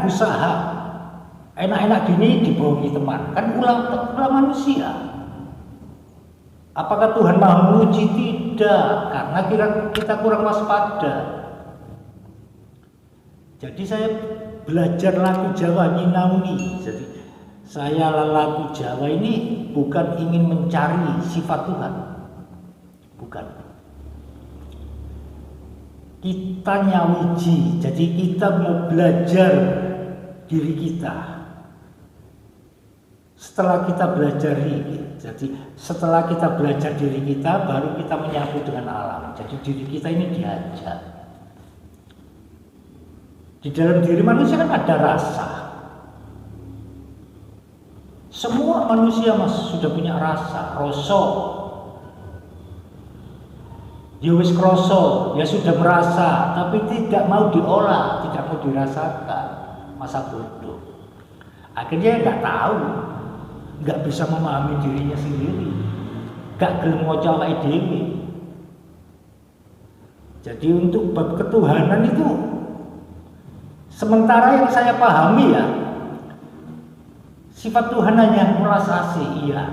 usaha, enak-enak gini dibohongi teman, kan ulah manusia. Apakah Tuhan mau menguji? Tidak, karena kita kurang waspada. Jadi saya belajar lagu Jawa nyinauni. Jadi saya lagu Jawa ini bukan ingin mencari sifat Tuhan, bukan. Kita nyawiji, jadi kita mau belajar diri kita. Setelah kita belajar diri kita, baru kita menyatu dengan alam. Jadi diri kita ini diajak. Di dalam diri manusia kan ada rasa. Semua manusia sudah punya rasa, rasa. Ya wis kroso, ya sudah merasa, tapi tidak mau diolah, tidak mau dirasakan. Masa bodoh. Akhirnya nggak tahu, nggak bisa memahami dirinya sendiri, nggak gelem maca awake dhewe. Jadi untuk bab ketuhanan itu, sementara yang saya pahami ya, sifat Tuhan hanya mulas asih, iya.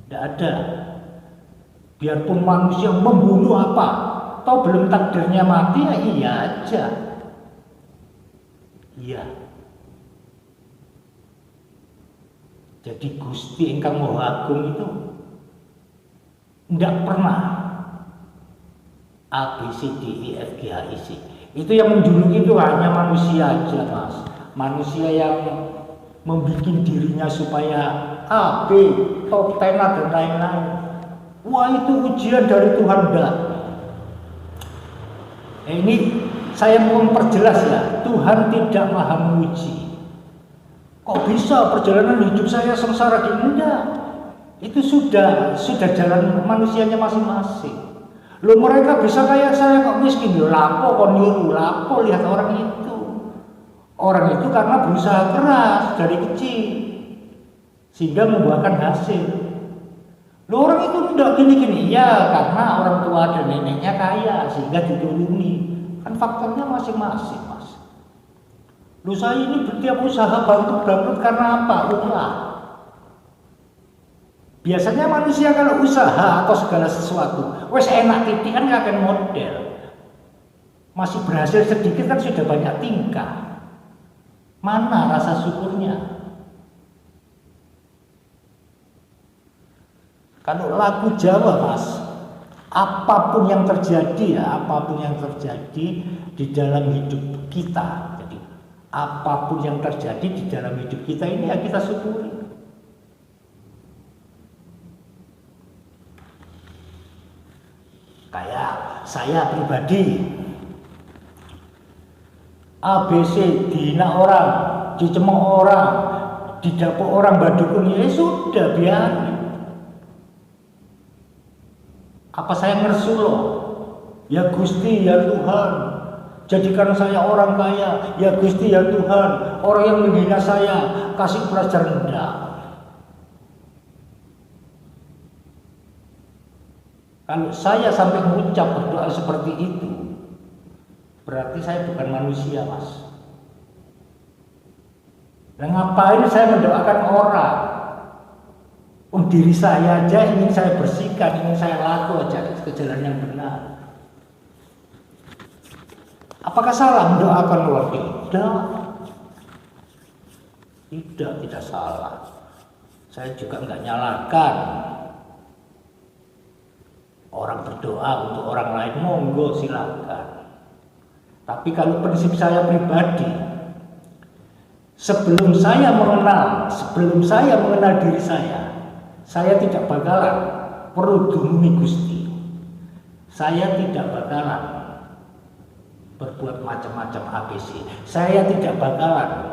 Tidak ada. Biarpun manusia membunuh apa, toh belum takdirnya mati, ya iya aja. Iya. Jadi Gusti Ingkang Maha Agung itu tidak pernah A, B, C, D, E, F, G, H, I, C. Itu yang menjuluki itu hanya manusia aja, Mas. Manusia yang membuat dirinya supaya A, B, top tenar dan lain-lain. Wah, itu ujian dari Tuhan dah. Ini saya mau memperjelas ya, Tuhan tidak maha menguji. Kok bisa perjalanan hidup saya sengsara gini? Enggak. Itu sudah jalan manusianya masing-masing. Loh, mereka bisa kayak saya kok miskin, loh lapo kok niru, lapo lihat orang itu. Orang itu karena berusaha keras dari kecil sehingga membuahkan hasil. Loh, orang itu enggak gini-gini, ya karena orang tua dan neneknya kaya sehingga dituruni. Kan faktornya masing-masing, Mas. Loh, saya ini bertiap usaha bangkrut karena apa? Ulah. Biasanya manusia kalau usaha atau segala sesuatu, wes enak titik kan gak akan model. Masih berhasil sedikit kan sudah banyak tingkah. Mana rasa syukurnya? Kalau lagu Jawa, Mas, apapun yang terjadi di dalam hidup kita, jadi apapun yang terjadi di dalam hidup kita ini ya kita syukuri. Kayak saya pribadi, ABC dihina orang, dicemooh orang, didapuk orang badukun, ya sudah biarin. Apa saya ngersuloh? Ya Gusti, ya Tuhan, jadikan saya orang kaya. Ya Gusti, ya Tuhan, orang yang menghina saya kasih pelajaran. Enggak. Kalau saya sampai mengucap berdoa seperti itu, berarti saya bukan manusia, Mas. Nah, ngapain saya mendoakan orang? Diri saya aja ingin saya bersihkan, ingin saya laku aja ke jalan yang benar. Apakah salah mendoakan orang? Tidak salah. Saya juga nggak nyalakan orang berdoa untuk orang lain, monggo silakan. Tapi kalau prinsip saya pribadi, sebelum saya mengenal diri saya tidak bakalan perlu dunungi Gusti. Saya tidak bakalan berbuat macam-macam ABC. Saya tidak bakalan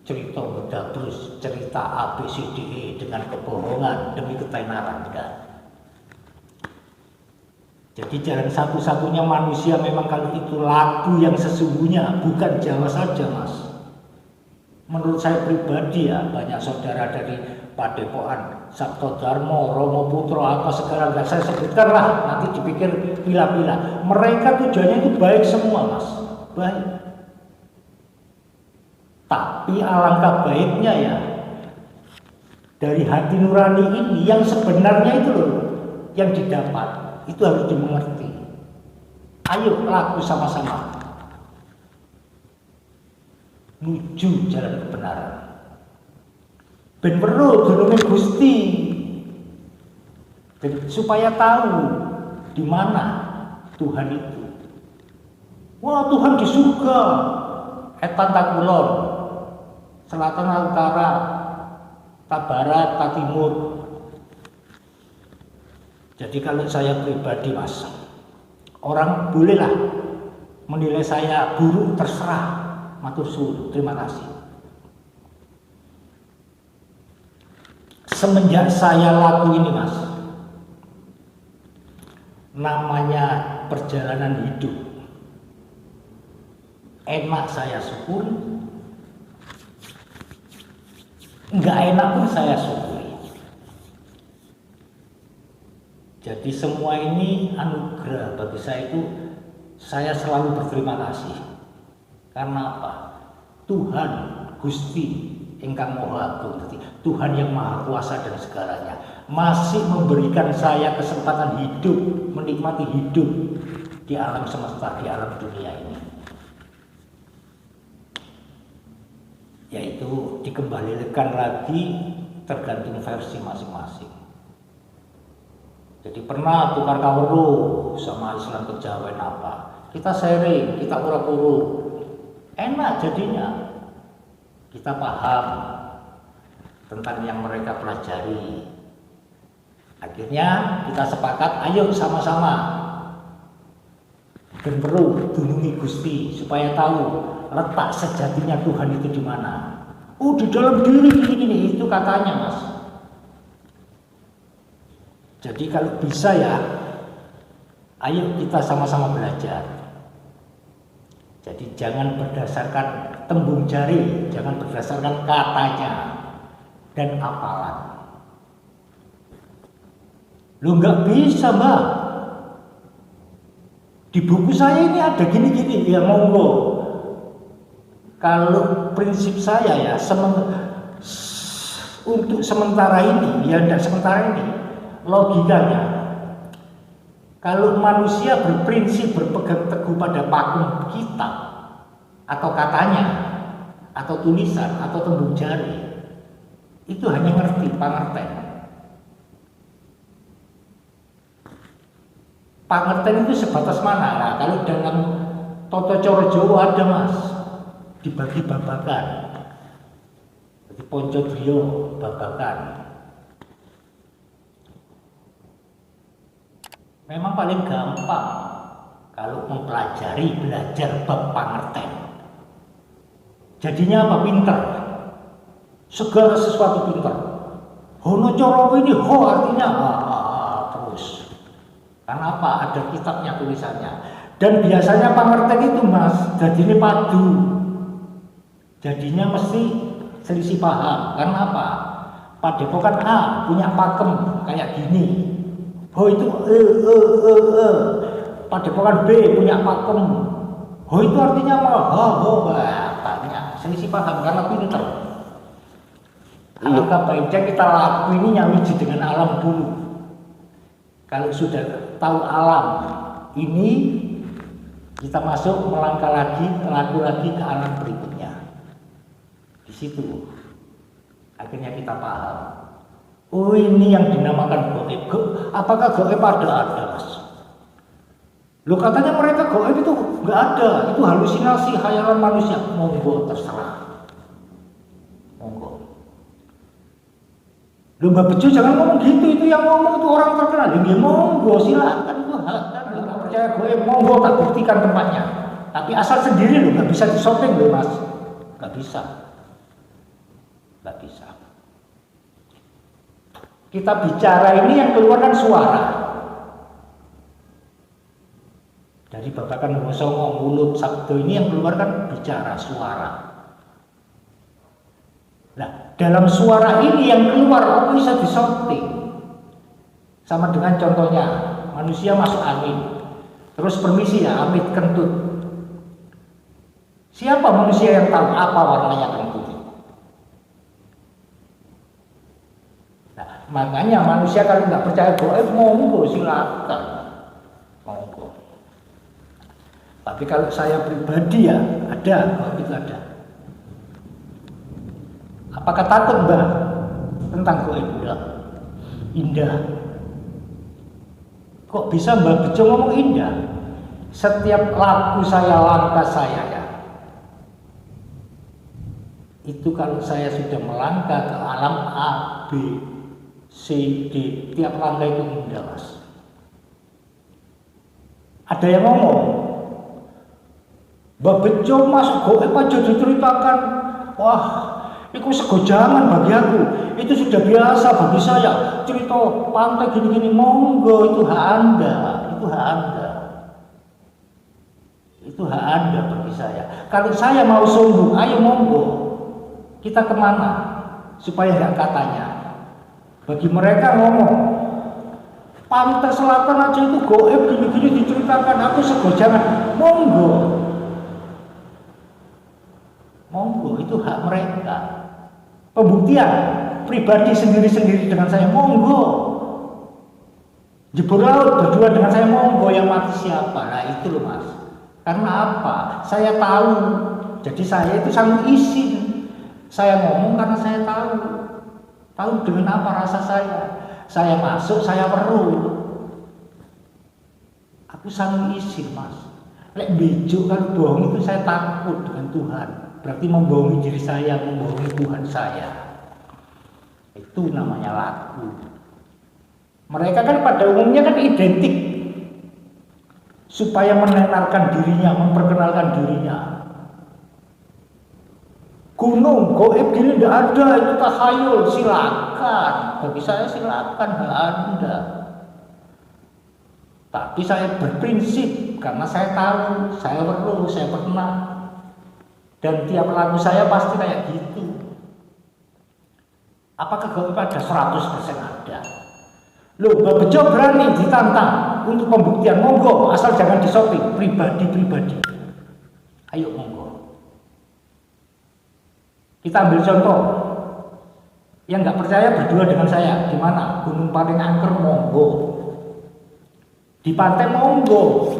cerita terus cerita ABCDE dengan kebohongan demi ketenaran, enggak. Jadi jalan satu-satunya manusia memang kalau itu lagu yang sesungguhnya, bukan Jawa saja, Mas. menurut saya pribadi ya, banyak saudara dari Padepokan, Sabto Darmo, Romo Putro, apa segala nggak saya sebutkan lah, nanti dipikir pila-pila. Mereka tujuannya itu baik semua, Mas, baik. Tapi alangkah baiknya ya, dari hati nurani ini yang sebenarnya itu loh, yang didapat, itu harus dimengerti. Ayo laku sama-sama menuju jalan kebenaran. Ben perlu dununge Gusti, supaya tahu di mana Tuhan itu. Wah, Tuhan di surga, etan ta kulon, selatan ta utara, ta barat, ta timur. Jadi kalau saya pribadi, Mas, orang bolehlah menilai saya buruk, terserah. Matur suwun, terima kasih. Semenjak saya laku ini, Mas, namanya perjalanan hidup, enak saya syukuri, enggak enak pun saya syukuri. Jadi semua ini anugerah bagi saya, itu saya selalu berterima kasih. Karena apa? Tuhan Gusti Ingkang Maha Agung, Tuhan yang Maha Kuasa dan segalanya, masih memberikan saya kesempatan hidup, menikmati hidup di alam semesta, di alam dunia ini. Yaitu dikembalikan lagi tergantung versi masing-masing. Jadi pernah tukar kawero sama Islam Kejawen apa? Kita sharing, kita ura-ura. Enak jadinya, kita paham tentang yang mereka pelajari. Akhirnya kita sepakat, ayo sama-sama dan perlu dunungi Gusti supaya tahu letak sejatinya Tuhan itu di mana. Oh, di dalam diri ini itu katanya, Mas. Jadi kalau bisa ya, ayo kita sama-sama belajar. Jadi jangan berdasarkan tembung jari, jangan berdasarkan katanya dan apalan. Lu nggak bisa, Mbak. Di buku saya ini ada gini-gini, ya monggo. Kalau prinsip saya ya, untuk sementara ini, ya tidak sementara ini, logikanya, kalau manusia berprinsip berpegang teguh pada pakem kitab atau katanya, atau tulisan, atau tembung jari, itu hanya ngerti, pangerten. Pangerten itu sebatas mana? Nah, kalau dalam Toto Coro Jawa ada, Mas, dibagi babakan. Jadi Poncodrio babakan. Memang paling gampang kalau mempelajari, belajar bab pangerten. Jadinya apa? Pinter. Segala sesuatu pinter. Hono coro ini ho artinya terus. Karena apa? Ada kitabnya, tulisannya. Dan biasanya pangerten itu, Mas, jadinya padu. Jadinya mesti selisih paham. Karena apa? Padepokan A punya pakem kayak gini. Ho itu Padepokan B punya pakem. Ho itu artinya apa? Tanya. Selisih paham karena pinter. Alangkah baiknya kita laku ini nyawiji dengan alam dulu. Kalau sudah tahu alam ini, kita masuk melangkah lagi, laku lagi ke alam berikutnya. Di situ akhirnya kita paham. Oh, ini yang dinamakan gaib. Apakah gaib ada, Mas? Loh, katanya mereka gaib itu nggak ada, itu halusinasi khayalan manusia. Monggo, terserah. Monggo. Loh, Mbak Bejo jangan ngomong gitu, itu yang ngomong itu orang terkenal. Ya monggo, silakan, itu hak kan. Nggak percaya gaib, monggo tak buktikan tempatnya. Tapi asal sendiri loh, nggak bisa di-shopping loh, Mas. Nggak bisa. Nggak bisa. Kita bicara ini yang keluar kan suara. Dari babakan Homo Songo, mulut, sabdo ini yang keluar kan bicara, suara. dalam suara ini yang keluar apa bisa disorting. Sama dengan contohnya manusia masuk angin, terus permisi ya amit kentut. Siapa manusia yang tahu apa warnanya kentut? Nah, makanya manusia kalau nggak percaya gaib, monggo silakan, monggo. Tapi kalau saya pribadi ya ada, gaib itu ada. Apakah takut Mbak tentang gaib? Indah. Kok bisa Mbak Bejo ngomong indah? Setiap laku saya, langkah saya ya, itu kalau saya sudah melangkah ke alam A, B, C, D, tiap langkah itu indah Mas. Ada yang ngomong, Mbak Bejo masuk gaib aja diceritakan, wah itu segojangan bagi aku, itu sudah biasa bagi saya. Cerita pantai gini-gini, monggo, itu hak Anda, itu hak Anda, itu hak Anda bagi saya. Kalau saya mau sombong, ayo monggo, kita kemana supaya nggak katanya. Bagi mereka ngomong, pantai selatan aja itu gaib gini-gini diceritakan, aku segojangan, monggo, monggo, itu hak mereka. Pembuktian pribadi sendiri-sendiri dengan saya, monggo. Jebur laut berdua dengan saya, monggo. Yang mati siapa? Nah itu loh Mas. Karena apa? Saya tahu. Jadi saya itu sanggup izin. Saya ngomong karena saya tahu. Tahu dengan apa rasa saya. Saya masuk, saya perlu. Aku sanggup izin Mas. Lek bejo kan bohong itu saya takut dengan Tuhan. Berarti membohongi diri saya, membohongi Tuhan saya. Itu namanya laku. Mereka kan pada umumnya kan identik, supaya menenarkan dirinya, memperkenalkan dirinya. Gunung, gaib gini tidak ada, itu takhayul, silakan. Bagi saya silakan, hak Anda. Tapi saya berprinsip karena saya tahu, saya perlu, saya pernah. Dan tiap lagu saya pasti kayak gitu. Apakah gaib ada? 100% ada. Loh, Mbak Bejo berani ditantang untuk pembuktian, monggo, asal jangan di-shopping, pribadi-pribadi. Ayo monggo. Kita ambil contoh. Yang nggak percaya berdua dengan saya, di mana? Gunung paling angker, monggo. Di pantai, monggo.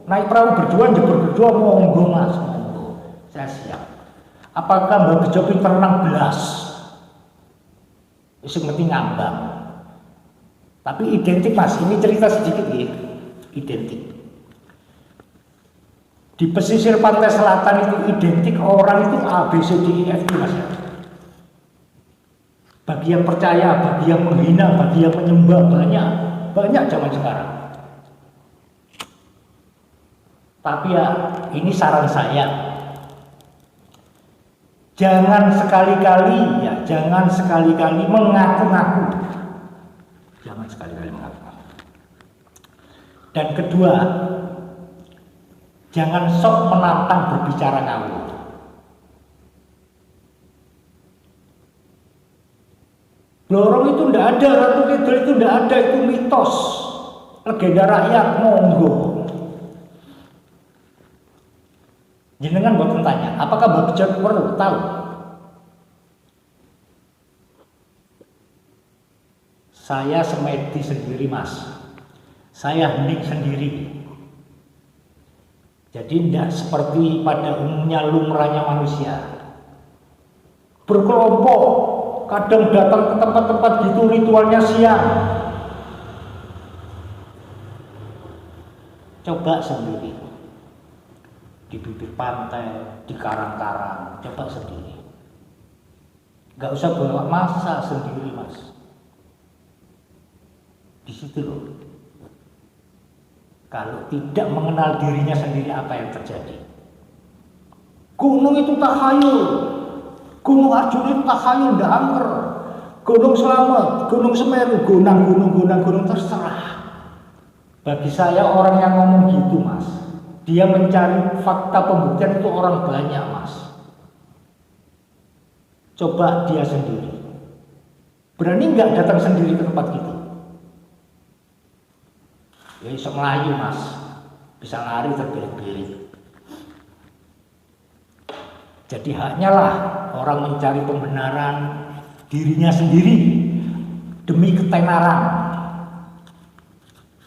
Naik perahu berdua, jebur berdua, monggo Mas. Saya siap. Apakah Mbak Bejo pinter renang belas? Isuk mesti ngambang. Tapi identik Mas, ini cerita sedikit ya. Identik. Di pesisir pantai selatan itu identik orang itu A, B, C, D, E, F, G Mas. Bagi yang percaya, bagi yang menghina, bagi yang menyembah, banyak zaman sekarang. Tapi ya, ini saran saya. Jangan sekali-kali mengaku-ngaku. Jangan sekali-kali mengaku-ngaku. Dan kedua, jangan sok menantang berbicara ngawur. Blorong itu tidak ada, Ratu Kidul itu tidak ada, itu mitos. Legenda rakyat, monggo. Jenengan buat tanya, apakah Mbak Bejo perlu tahu? Saya semedi sendiri Mas, saya hening sendiri. Jadi tidak seperti pada umumnya lumrahnya manusia. Berkelompok, kadang datang ke tempat-tempat gitu ritualnya siang. Coba sendiri. Di bibir pantai, di karang-karang, coba sendiri. Gak usah bawa masa sendiri Mas. Di situ loh. Kalau tidak mengenal dirinya sendiri, apa yang terjadi? Gunung itu takhayul, Gunung Arjuna itu takhayul, ndak angker. Gunung Slamet, Gunung Semeru, gunung terserah. Bagi saya orang yang ngomong gitu Mas, dia mencari fakta pembuktian itu orang banyak Mas. Coba dia sendiri. Berani nggak datang sendiri ke tempat gitu? Ya bisa melayu mas, bisa lari terbirit-birit. Jadi haknya lah orang mencari pembenaran dirinya sendiri demi ketenaran.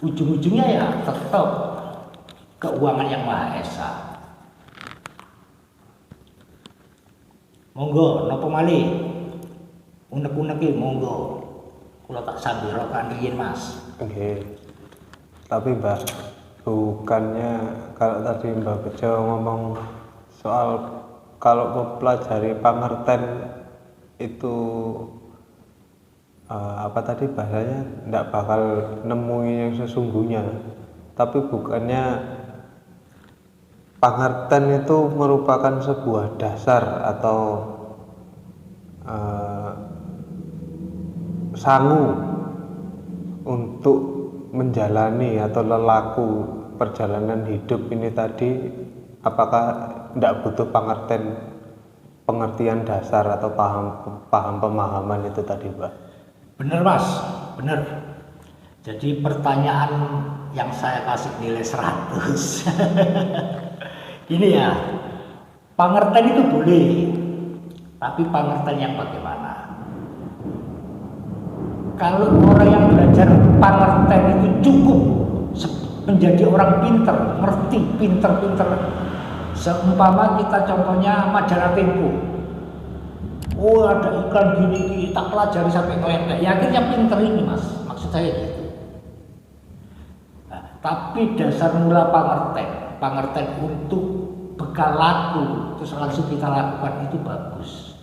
Ujung-ujungnya ya tetap keuangan yang Maha Esa. Monggo, nopo malih? Unek-unek iki monggo. Kula tak sambirokan riyin Mas. Oke. Tapi Mbak, bukannya kalau tadi Mbak Bejo ngomong soal kalau mempelajari pangerten itu apa tadi bahasanya tidak bakal nemuin yang sesungguhnya, tapi bukannya pangerten itu merupakan sebuah dasar atau sangu untuk menjalani atau lelaku perjalanan hidup ini tadi. Apakah tidak butuh pengertian dasar atau paham pemahaman itu tadi, Mbak? Bener Mas, bener. Jadi pertanyaan yang saya kasih nilai 100. Ini ya, pangerten itu boleh, tapi pangerten yang bagaimana? Kalau orang yang belajar pangerten itu cukup menjadi orang pinter, ngerti, pinter-pinter. Seumpama kita contohnya majalah Tempo. Oh ada iklan gini, tak pelajari sampai toyek. Ya akhirnya pinter ini mas, maksud saya gitu. Nah, tapi dasar mula pangerten untuk bekal laku, terus langsung kita lakukan itu bagus.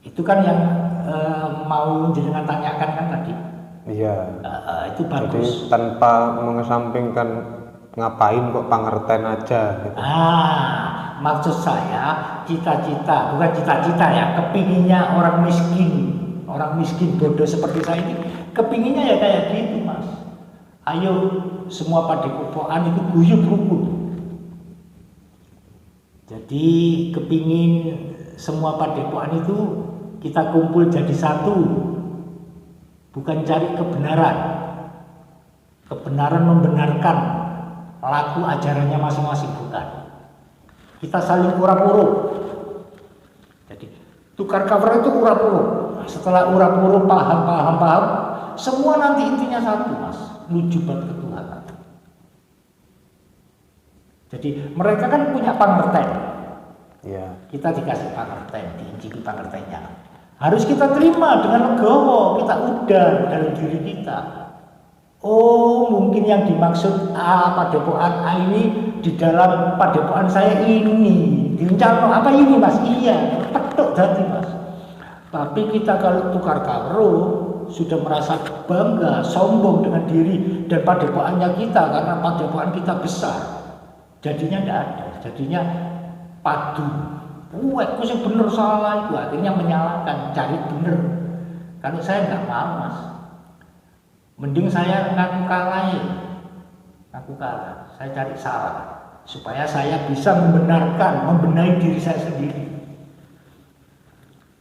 Itu kan yang mau jenengan tanyakan kan tadi. Iya. Itu bagus. Jadi tanpa mengesampingkan ngapain kok pangerten aja gitu. Maksud saya cita-cita, bukan cita-cita ya, kepinginnya orang miskin bodoh seperti saya ini, kepinginnya ya kayak gitu mas. Ayo semua padepokan itu guyub rukun. Jadi kepingin semua padepokan itu kita kumpul jadi satu, bukan cari kebenaran. Kebenaran membenarkan laku ajarannya masing-masing, bukan. Kita saling urap-urup. Jadi tukar cover itu urap-urup. Setelah urap-urup paham, semua nanti intinya satu mas, nujubat ketuhanan. Jadi mereka kan punya pangerten. Ya. Kita dikasih pangerten, diinciki pangertennya. Harus kita terima dengan legowo, kita udar dalam diri kita. Oh mungkin yang dimaksud padepokan A ini di dalam padepokan saya ini direncanakan apa ini mas? Iya, petuk hati mas. Tapi kita kalau tukar karo sudah merasa bangga, sombong dengan diri dan padepokannya kita karena padepokan kita besar. Jadinya tidak ada, jadinya padu. Aku sih bener salah itu, akhirnya menyalahkan, cari bener. Kalau saya nggak mau mas. Mending saya ngaku kalah, saya cari salah supaya saya bisa membenahi diri saya sendiri.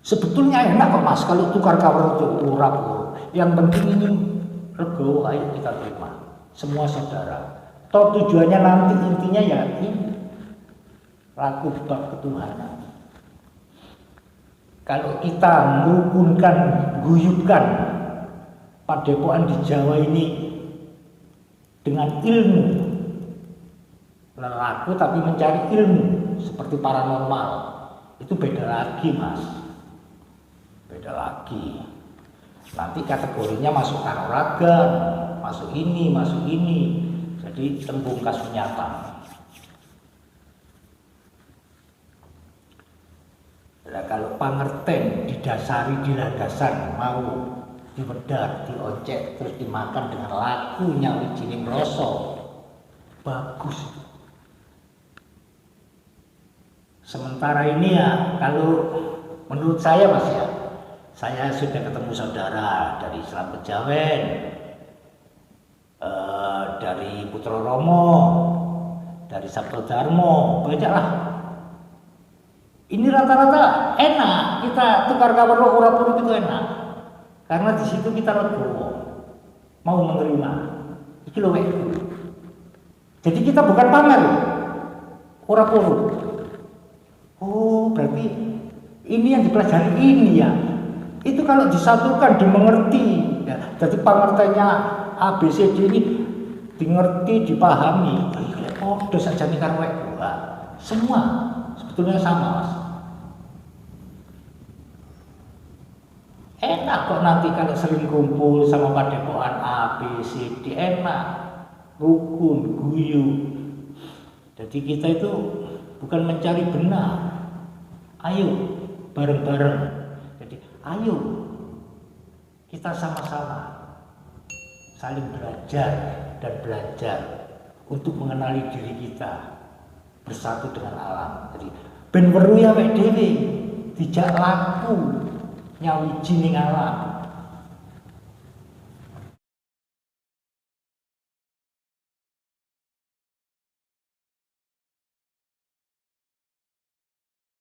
Sebetulnya enak kok mas kalau tukar cover itu urap. Yang penting ini legowo, ayo kita terima. Semua saudara. Toh tujuannya nanti intinya ya ini laku bab ketuhanan. Kalau kita merukunkan, guyubkan padepokan di Jawa ini dengan ilmu lelaku tapi mencari ilmu seperti paranormal, itu beda lagi mas, beda lagi. Nanti kategorinya masuk kanuragan, masuk ini, jadi tembung kasunyatan. Nah, kalau pangerten didasari di landasan mau diwedar, diocek, terus dimakan dengan lakunya wijining rasa, bagus. Sementara ini ya kalau menurut saya mas ya, saya sudah ketemu saudara dari Islam Kejawen, dari Putra Romo, dari Sabto Darmo, banyaklah. Ini rata-rata enak, kita tukar kabar ora purut itu enak. Karena di situ kita legowo, mau menerima. Iki lho wek. Jadi kita bukan pamer, ora purut. Oh, berarti ini yang dipelajari ini ya. Itu kalau disatukan dimengerti. Ya, jadi pengertiannya A B C D ini dimengerti, dipahami. Oh, dosa jane karo wek. Semua sebetulnya sama, Mas. Enak kok nanti kalau sering kumpul sama padepokan A, B, C, D, enak, rukun, guyu. Jadi kita itu bukan mencari benar. Ayo bareng-bareng. Jadi ayo kita sama-sama saling belajar dan belajar untuk mengenali diri kita bersatu dengan alam. Jadi ben weruh ya wek dhewe dijak laku nyawiji ning alam.